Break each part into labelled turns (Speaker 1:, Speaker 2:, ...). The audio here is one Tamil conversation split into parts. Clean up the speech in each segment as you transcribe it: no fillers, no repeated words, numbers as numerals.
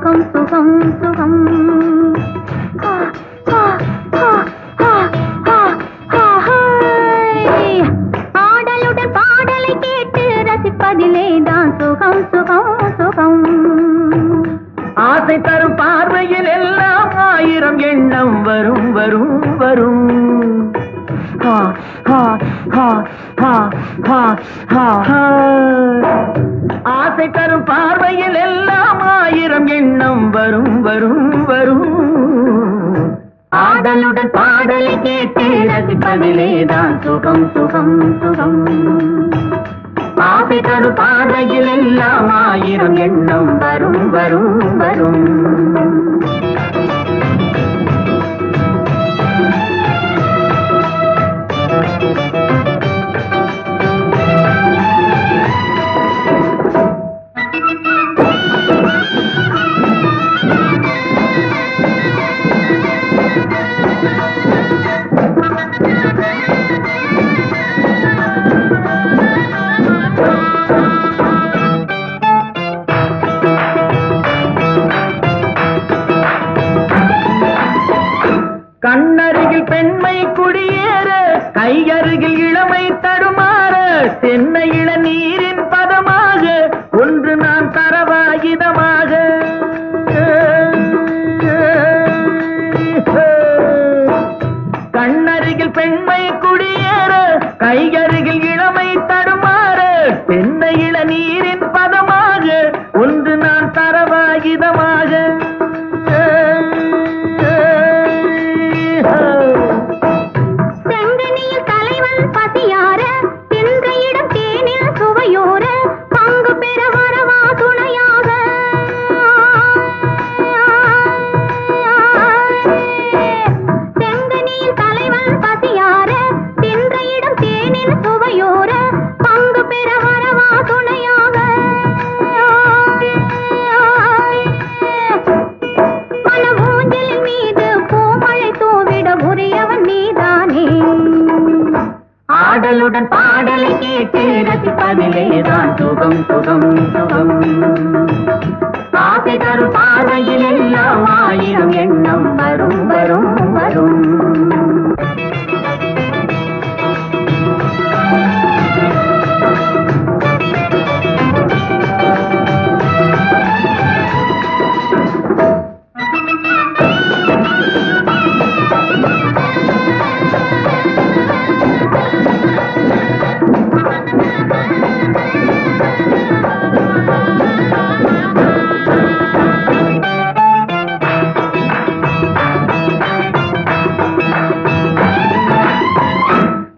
Speaker 1: சுகம் சுகம் சுகம். ஆடலுடன் பாடலை கேட்டு ரசிப்பதிலேதான் சுகம் சுகம் சுகம்.
Speaker 2: ஆசை தரும் பார்வையில் எல்லாம் ஆயிரம் எண்ணம் வரும் வரும் வரும். ஆசை தரும் பார்வையில் எல்லாம் ஆயிரம் எண்ணம் வரும் வரும் வரும். ஆடலுடன் பாடலை கேட்டு ரசிப்பதிலேதான் சுகம் சுகம் சுகம். ஆசை தரும் பார்வையில் எல்லாம் ஆயிரம் எண்ணம் வரும் வரும் வரும். கண்ணருகில் பெண்மை குடியேற, கையருகில் இளமை தடுமாற, தென்னை இளநீரின் பதமாக ஒன்று நான் தரவாயுதமாக. கண்ணருகில் பெண்மை குடியேற, கையருகில் இளமை தடுமாற, தென்னை இளநீரின் பதமாக ஒன்று நான் தரவாயுதமாக. ஆடலுடன் பாடலை கேட்டு ரசிப்பதிலேதான் சுகம் சுகம் சுகம். ஆசை தரும் பார்வையில் எல்லாம் ஆயிரம் எண்ணம் வரும் வரும் வரும்.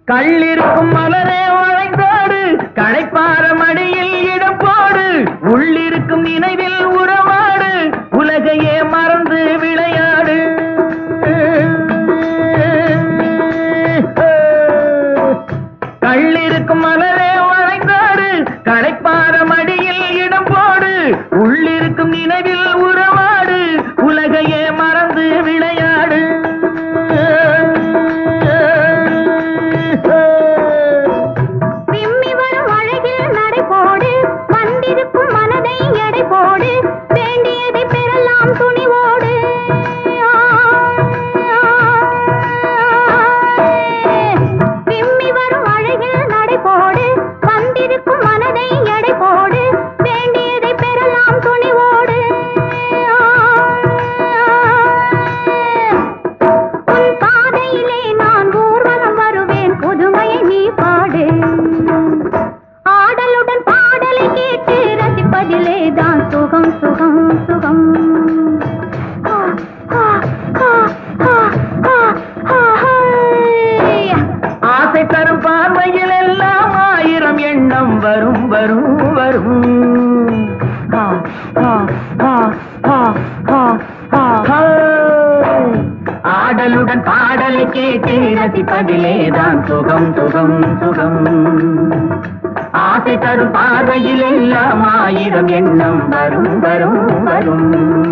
Speaker 2: கள்ளிருக்கும் மலரே வளைந்தோடு, களைப்பார மடியில் இடம் போடு, உள்ளிருக்கும் நினைவில் உறவாடு, உலகையே மறந்து விளையாடு. கள்ளிருக்கும் மலரே வளைந்தோடு, களைப்பார மடியில் இடம் போடு, உள்ளிருக்கும் நினைவில் உறவாடு, உலகையே மறந்து விளையாடு. சுகம் சுகம் சுகம். ஆசை தரும் பார்வையில் எல்லாம் ஆயிரம் எண்ணம் வரும் வரும் வரும். ஆடலுடன் பாடலை கேட்டு ரசிப்பதிலேதான் சுகம் சுகம் சுகம். ஆசை தரும் பார்வையில் எல்லாம் ஆயிரம் எண்ணம் வரும் வரும் வரும்.